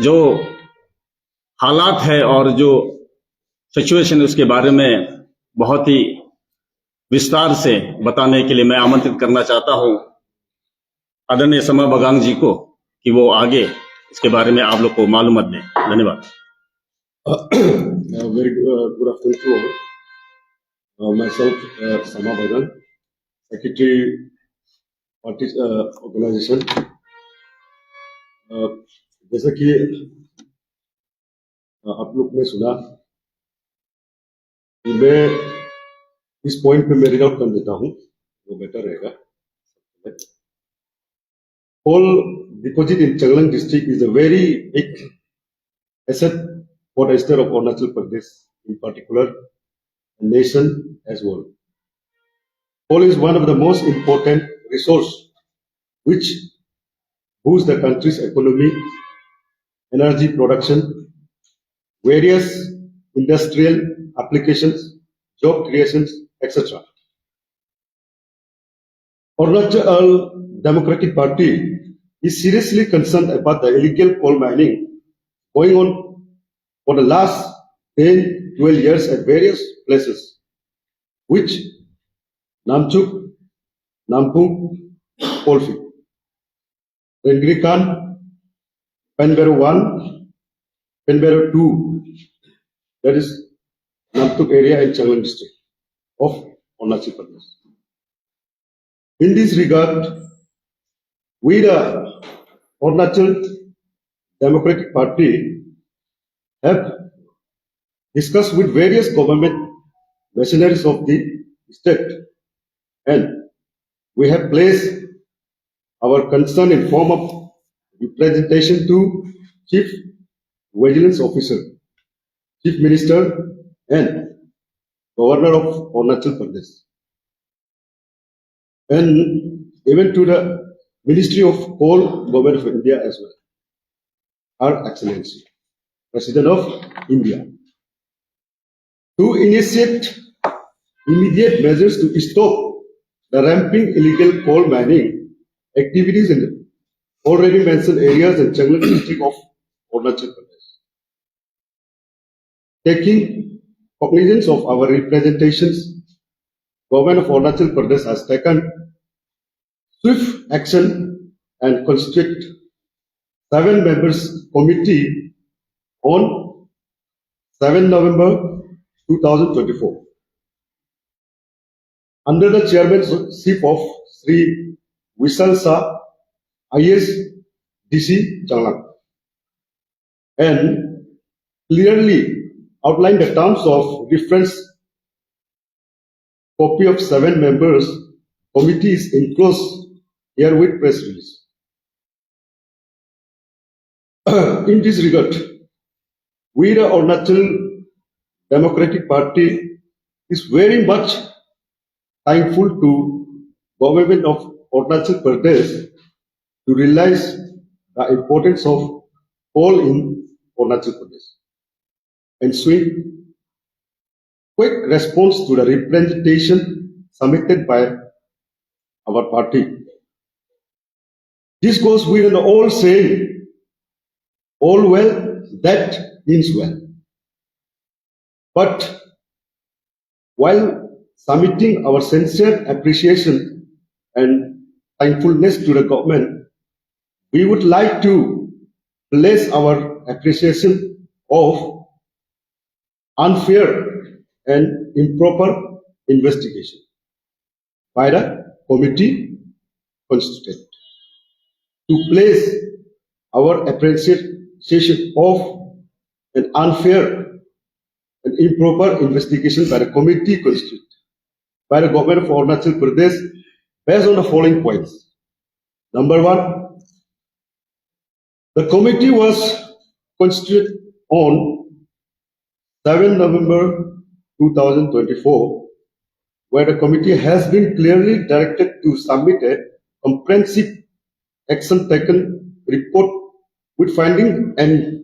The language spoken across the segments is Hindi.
जो हालात है और जो सिचुएशन है उसके बारे में बहुत ही विस्तार से बताने के लिए मैं आमंत्रित करना चाहता हूं आदरणीय समा बगांग जी को कि वो आगे इसके बारे में आप लोग को मालूमात दें। धन्यवाद। Very good afternoon to all. Myself, Sama Bagan, Secretary Party Organization. जैसा कि आप लोग ने सुना कि मैं इस पॉइंट पे मैं रीड आउट कर देता हूँ, वो बेटर रहेगा। Coal deposit in Changlang district is a very big asset for the state of Arunachal Pradesh, in particular, the nation as well. Coal is one of the most important resource which boosts the country's economy, energy production, various industrial applications, job creations, etc. Arunachal Democratic Party is seriously concerned about the illegal coal mining going on for the last 10, 12 years at various places, which Namchuk, Nampung, Coalfield, Rengrikan, Penberu 1, Penberu 2, that is Namtuk area in Changlang district of Arunachal Pradesh. In this regard, we the Arunachal Democratic Party have discussed with various government machineries of the state, and we have placed our concern in form of representation to Chief Vigilance Officer, Chief Minister, and Governor of Arunachal Pradesh, and even to the Ministry of Coal, Government of India as well, Her Excellency, President of India, to initiate immediate measures to stop the ramping illegal coal mining activities in the already mentioned areas in Changlang district of Arunachal Pradesh. Taking cognizance of our representations, Government of Arunachal Pradesh has taken swift action and constituted 7 members committee on 7 November 2024 under the chairmanship of Sri Vishal Shah, IS DC Changlang, and clearly outlined the terms of reference. Copy of 7 members committee is enclosed here with press release. In this regard, we the Arunachal Democratic Party is very much thankful to Government of Arunachal Pradesh to realize the importance of coal in Arunachal Pradesh and swing quick response to the representation submitted by our party. This goes with an old saying, all well that means well. But while submitting our sincere appreciation and thankfulness to the government, we would like to place our appreciation of unfair and improper investigation by the committee constituted. To place our appreciation of an unfair and improper investigation by the committee constituted by the government of Arunachal Pradesh based on the following points. Number 1, the committee was constituted on 7 November 2024, where the committee has been clearly directed to submit a comprehensive action taken report with finding and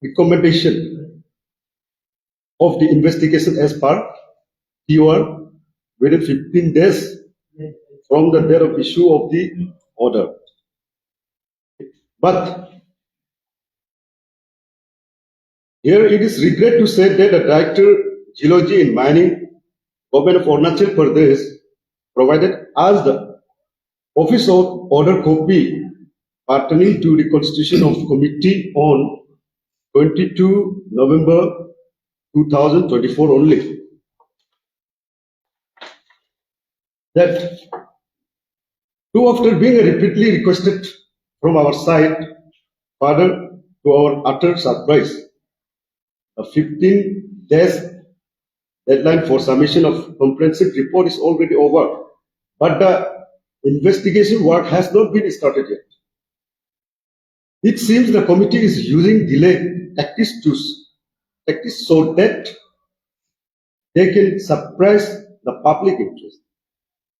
recommendation of the investigation as per TOR within 15 days from the date of issue of the order. But here it is regret to say that the Director Geology and Mining, Government of Arunachal Pradesh, provided us the office of order copy pertaining to the constitution of committee on 22 November 2024 only. That too, after being repeatedly requested from our side, further to our utter surprise, a 15 days deadline for submission of comprehensive report is already over, but the investigation work has not been started yet. It seems the committee is using delay tactics so that they can suppress the public interest.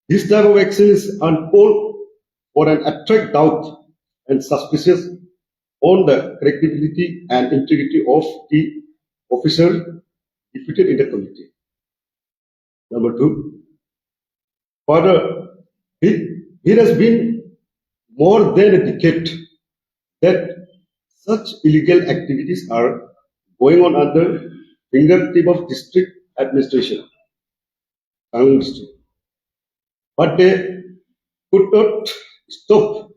This type of action is unfold for an attract doubt and suspicion on the credibility and integrity of the officer defeated in the committee. Number two, further, it has been more than a decade that such illegal activities are going on under fingertip of district administration, Kangwon district. But they could not stop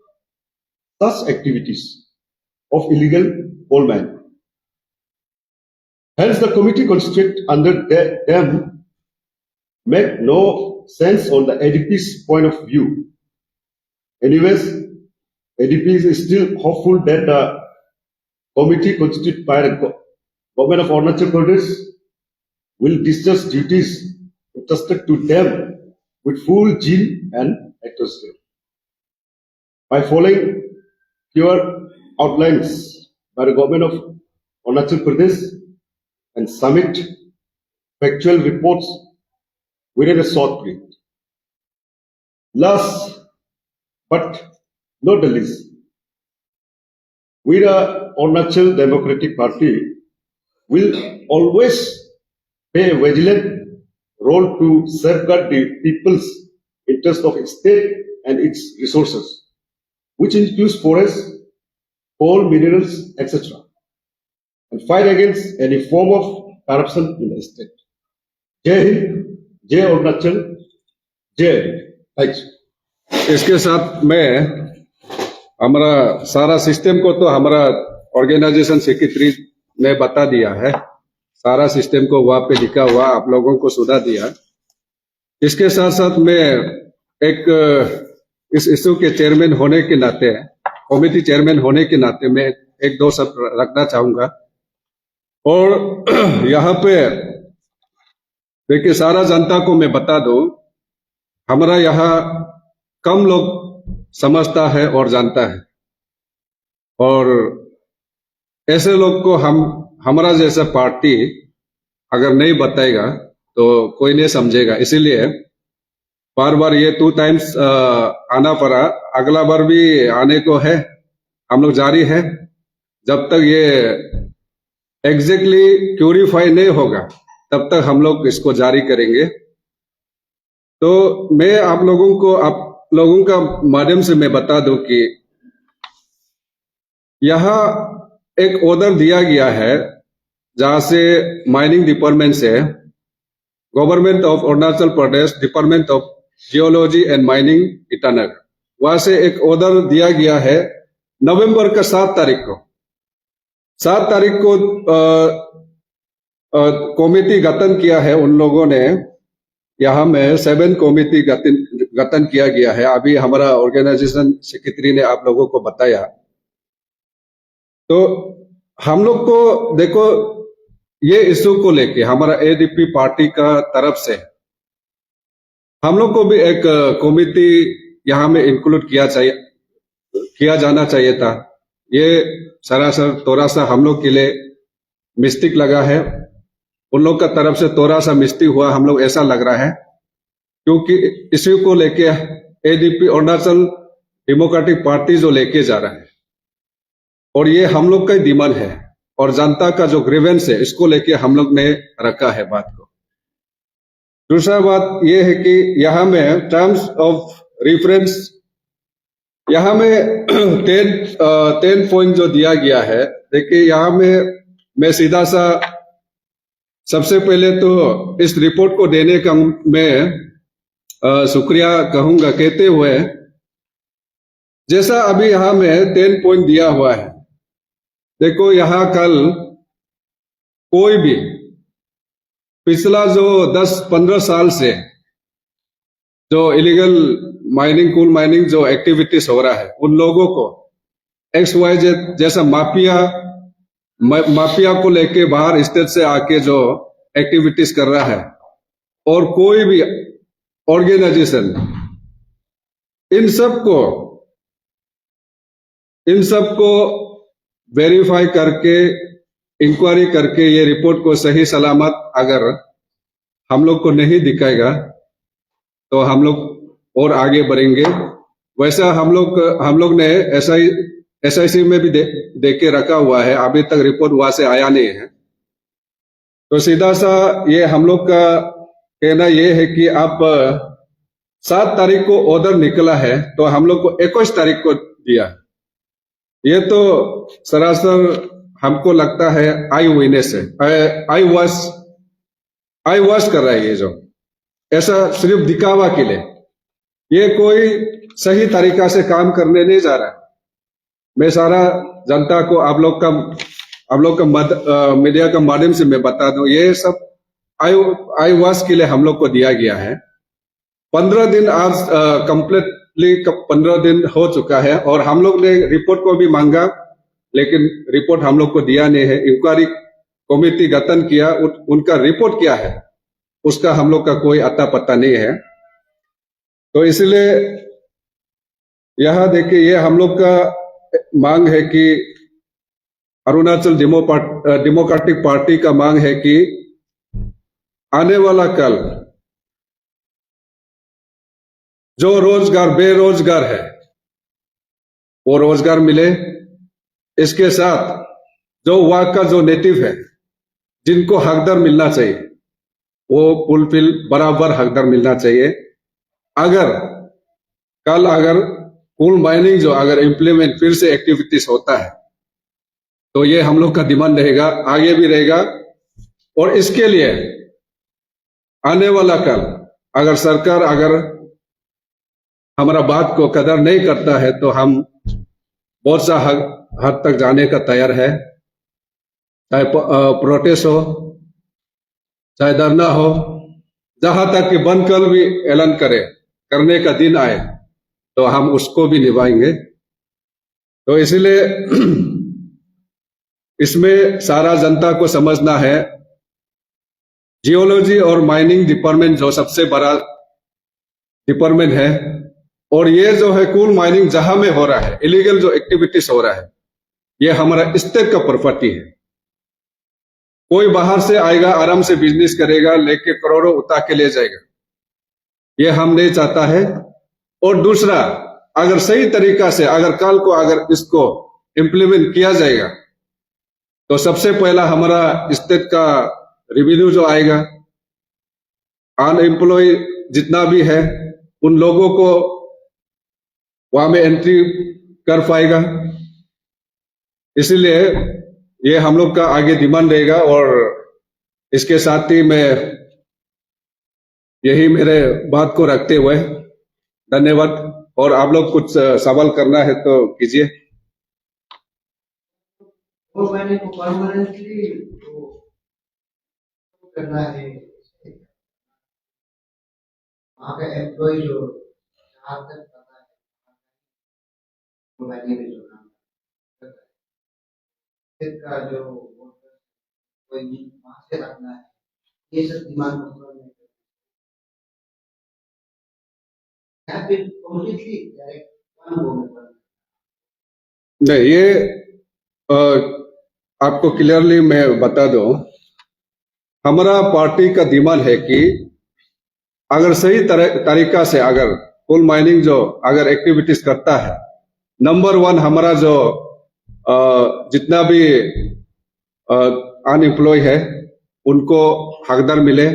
such activities of illegal coal mine. Hence, the committee constituted under them make no sense on the ADP's point of view. Anyways, ADP is still hopeful that the committee constituted by the Government of Arunachal Pradesh will discharge duties entrusted to them with full zeal and accuracy. By following clear outlines by the Government of Arunachal Pradesh and submit factual reports within a short period. Last but not the least, we the Arunachal Democratic Party will always play a vigilant role to safeguard the people's interest of its state and its resources, which includes forests, coal, minerals, etc., and fight against any form of corruption in the state. Jai Hind, Jai Arunachal, Jai ADP. Thanks. इसके साथ में हमारा सारा सिस्टम को तो हमारा ऑर्गेनाइजेशन सेक्रेटरी ने बता दिया है, सारा सिस्टम को वहां पे लिखा हुआ आप लोगों को सुना दिया। इसके साथ साथ मैं एक इस इशू के चेयरमैन होने के नाते, कमेटी चेयरमैन होने के नाते मैं एक दो शब्द रखना चाहूंगा। और यहाँ पे देखिए, सारा जनता को मैं बता दूं, हमारा यहाँ कम लोग समझता है और जानता है, और ऐसे लोग को हमारा जैसा पार्टी अगर नहीं बताएगा तो कोई नहीं समझेगा। इसीलिए बार बार ये 2 टाइम्स आना पड़ा, अगला बार भी आने को है, हम लोग जारी है। जब तक ये एग्जैक्टली क्यूरिफाई नहीं होगा तब तक हम लोग इसको जारी करेंगे। तो मैं आप लोगों का माध्यम से मैं बता दूं कि यहाँ एक ऑर्डर दिया गया है, जहां से माइनिंग डिपार्टमेंट से government of Arunachal Pradesh, department of geology and mining Itanagar, वहां से एक ऑर्डर दिया गया है नवंबर का 7 तारीख को। 7 तारीख को कमेटी गठन किया है उन लोगों ने, यहाँ में 7 कमेटी गठन किया गया है। अभी हमारा ऑर्गेनाइजेशन सेक्रेटरी ने आप लोगों को बताया। तो हम लोग को देखो, ये इशू को लेके हमारा एडीपी पार्टी का तरफ से हम लोग को भी एक कमेटी यहाँ में इंक्लूड किया जाना चाहिए था। ये सरासर थोड़ा सा हम लोग के लिए मिस्टेक लगा है, उन लोग का तरफ से थोड़ा सा मिस्टेक हुआ, हम लोग ऐसा लग रहा है, क्योंकि इसी को लेके एडीपी अरुणाचल डेमोक्रेटिक पार्टी जो लेके जा रहा है, और ये हम लोग का डिमांड है, और जनता का जो ग्रीवेंस है इसको लेके हम लोग ने रखा है बात को। दूसरा बात ये है कि यहाँ में टर्म्स ऑफ रेफरेंस यहाँ में 10 पॉइंट जो दिया गया है, देखिए यहाँ में मैं सीधा सा सबसे पहले तो इस रिपोर्ट को देने का मैं शुक्रिया कहूंगा कहते हुए, जैसा अभी यहाँ में 10 पॉइंट दिया हुआ है, देखो यहाँ कल कोई भी पिछला जो 10-15 साल से जो इलीगल माइनिंग, कोल माइनिंग जो एक्टिविटीज हो रहा है, उन लोगों को XYZ जैसा माफिया को लेके बाहर स्टेट से आके जो एक्टिविटीज कर रहा है, और कोई भी ऑर्गेनाइजेशन इन सबको वेरीफाई करके, इंक्वायरी करके ये रिपोर्ट को सही सलामत अगर हम लोग को नहीं दिखाएगा तो हम लोग और आगे बढ़ेंगे। वैसा हम लोग ने SIC में भी दे के रखा हुआ है, अभी तक रिपोर्ट वहां से आया नहीं है। तो सीधा सा ये हम लोग का कहना ये है कि आप 7 तारीख को ऑर्डर निकला है तो हम लोग को 21 तारीख को दिया। ये तो सरासर हमको लगता है आई विटनेस है, आई वॉश कर रहा है ये जो, ऐसा सिर्फ दिखावा के लिए, ये कोई सही तरीका से काम करने नहीं जा रहा। मैं सारा जनता को आप लोग का मीडिया का माध्यम से मैं बता दूं, ये सब आई वॉश के लिए हम लोग को दिया गया है। 15 दिन आज कंप्लीटली 15 दिन हो चुका है और हम लोग ने रिपोर्ट को भी मांगा, लेकिन रिपोर्ट हम लोग को दिया नहीं है। इंक्वायरी कमेटी गठन किया, उनका रिपोर्ट क्या है उसका हम लोग का कोई अता पता नहीं है। तो इसलिए यहां देखिए, ये हम लोग का मांग है कि अरुणाचल डेमोक्रेटिक पार्टी का मांग है कि आने वाला कल जो बेरोजगार है वो रोजगार मिले, इसके साथ जो वहां का जो नेटिव है जिनको हकदार मिलना चाहिए वो फुलफिल बराबर हकदार मिलना चाहिए। अगर कोल माइनिंग जो अगर इम्प्लीमेंट फिर से एक्टिविटीज होता है तो ये हम लोग का डिमांड रहेगा, आगे भी रहेगा। और इसके लिए आने वाला कल अगर सरकार हमारा बात को कदर नहीं करता है तो हम बहुत सा हद तक जाने का तैयार है, चाहे प्रोटेस्ट हो, चाहे धरना हो, जहां तक कि बंद कल भी ऐलान करने का दिन आए तो हम उसको भी निभाएंगे। तो इसलिए इसमें सारा जनता को समझना है, जियोलॉजी और माइनिंग डिपार्टमेंट जो सबसे बड़ा डिपार्टमेंट है, और ये जो है कोल माइनिंग जहां में हो रहा है, इलीगल जो एक्टिविटीज हो रहा है, ये हमारा स्टेट का प्रॉपर्टी है। कोई बाहर से आएगा, आराम से बिजनेस करेगा, लेके करोड़ों उठा के ले जाएगा, ये हम नहीं चाहता है। और दूसरा, अगर सही तरीका से कल को इसको इम्प्लीमेंट किया जाएगा तो सबसे पहला हमारा स्टेट का रेवेन्यू जो आएगा, अनएम्प्लॉय जितना भी है उन लोगों को वहां में एंट्री कर पाएगा। इसलिए ये हम लोग का आगे डिमांड रहेगा। और इसके साथ ही मैं यही मेरे बात को रखते हुए धन्यवाद। और आप लोग कुछ सवाल करना है तो कीजिए। वो मैंने को परमानेंटली करना है, वहाँ का एम्प्लॉय जो जहाँ तक पता है मोबाइल में जो काम करता है, का जो कोई वहाँ से रखना है, ये सब डिमांड यहाँ पे कम्प्लीटली डायरेक्ट काम होने पर नहीं, ये आपको क्लियरली मैं बता दूं, हमारा पार्टी का डिमांड है कि अगर सही तरीका से कोल माइनिंग जो एक्टिविटीज करता है, नंबर 1 हमारा जो जितना भी अनएम्प्लॉय है उनको हकदार मिले।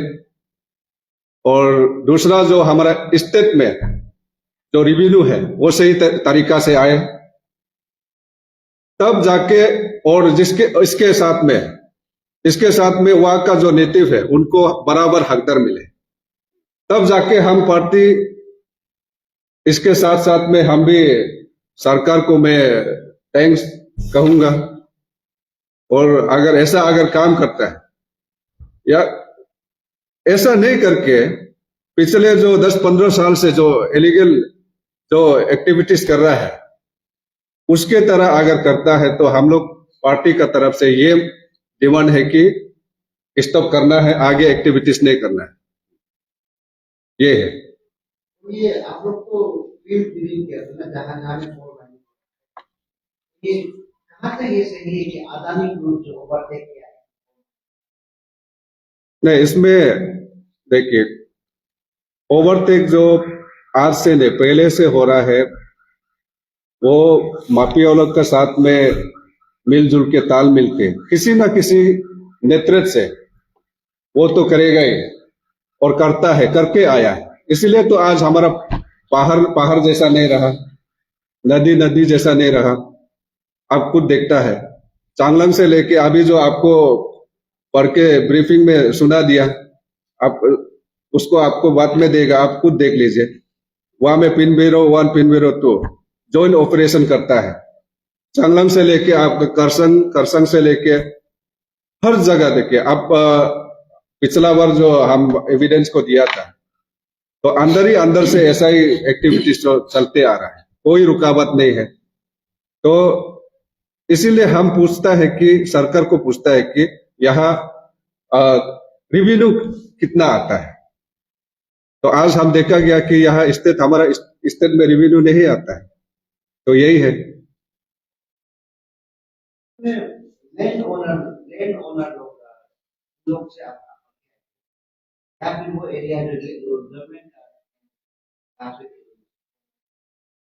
और दूसरा, जो हमारा स्टेट में जो रिवेन्यू है वो सही तरीका से आए, तब जाके, और इसके साथ में वहां का जो नेटिव है उनको बराबर हकदार मिले, तब जाके हम पार्टी, इसके साथ साथ में हम भी सरकार को मैं थैंक्स कहूंगा। और अगर काम करता है या ऐसा नहीं करके पिछले जो 10-15 साल से जो इलीगल जो एक्टिविटीज कर रहा है उसके तरह अगर करता है तो हम लोग पार्टी का तरफ से ये डिमांड है कि स्टॉप करना है, आगे एक्टिविटीज नहीं करना है। ये है। ये आप लोग को फील्ड डीलिंग किया था ना, जहाँ जहाँ में बोल रहे हैं, ये कहाँ से ये सही है कि अदानी ग्रुप जो ओवरटेक किया है? नहीं, इसमें देखिए, ओवरटेक जो आज से नहीं पहले से हो रहा है, वो माफिया लोग के साथ में मिलजुल के, ताल मिल के, किसी ना किसी नेतृत्व से वो तो करेगा ही और करता है, करके आया है। इसलिए तो आज हमारा पहाड़ जैसा नहीं रहा, नदी जैसा नहीं रहा। आप खुद देखता है, चांगलांग से लेके अभी जो आपको पढ़ के ब्रीफिंग में सुना दिया, आप उसको आपको बाद में देगा, आप खुद देख लीजिए। वहां में पिनबेरो 1, पिनबेरो 2 जॉइंट ऑपरेशन करता है। चांगलांग से लेके आप करसंग से लेके हर जगह देखिए आप। पिछला बार जो हम एविडेंस को दिया था, तो अंदर से ऐसा ही एक्टिविटीज चलते आ रहा है, कोई रुकावट नहीं है। तो इसीलिए हम पूछता है कि सरकार को पूछता है कि यहाँ रिवेन्यू कितना आता है। तो आज हम देखा गया कि यहाँ हमारा स्टेट में रिवेन्यू नहीं आता है। तो यही है। लैंड ओनर लोग से आप या फिर वो एरिया जो गवर्नमेंट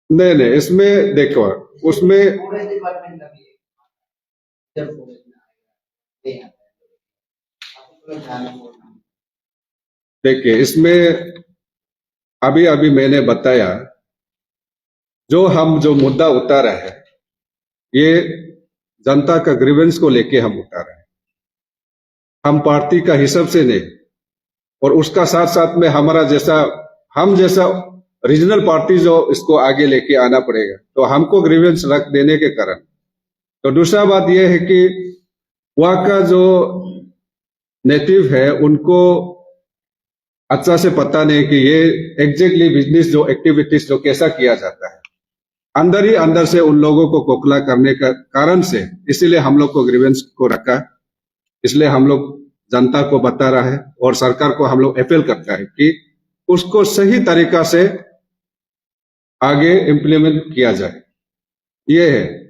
नहीं, इसमें देखो, उसमें फॉरेस्ट डिपार्टमेंट का भी है, जब फॉरेस्ट में आएगा ये आता है, आपको लोग जाने बोलना। देखिए, इसमें अभी मैंने बताया, जो मुद्दा उतारा है, ये जनता का ग्रीवेंस को लेके हम उतारा है, हम पार्टी का हिसाब से नहीं। और उसका साथ साथ में हम जैसा रीजनल पार्टी जो इसको आगे लेके आना पड़ेगा, तो हमको ग्रीवेंस रख देने के कारण। तो दूसरा बात यह है कि वहां का जो नेटिव है उनको अच्छा से पता नहीं कि ये एग्जैक्टली बिजनेस जो एक्टिविटीज जो कैसा किया जाता है, अंदर से उन लोगों को कोकला करने का कारण से, इसीलिए हम लोग को ग्रीवेंस को रखा। इसलिए हम लोग जनता को बता रहा है और सरकार को हम लोग अपील करता है कि उसको सही तरीका से आगे इम्प्लीमेंट किया जाए। ये है।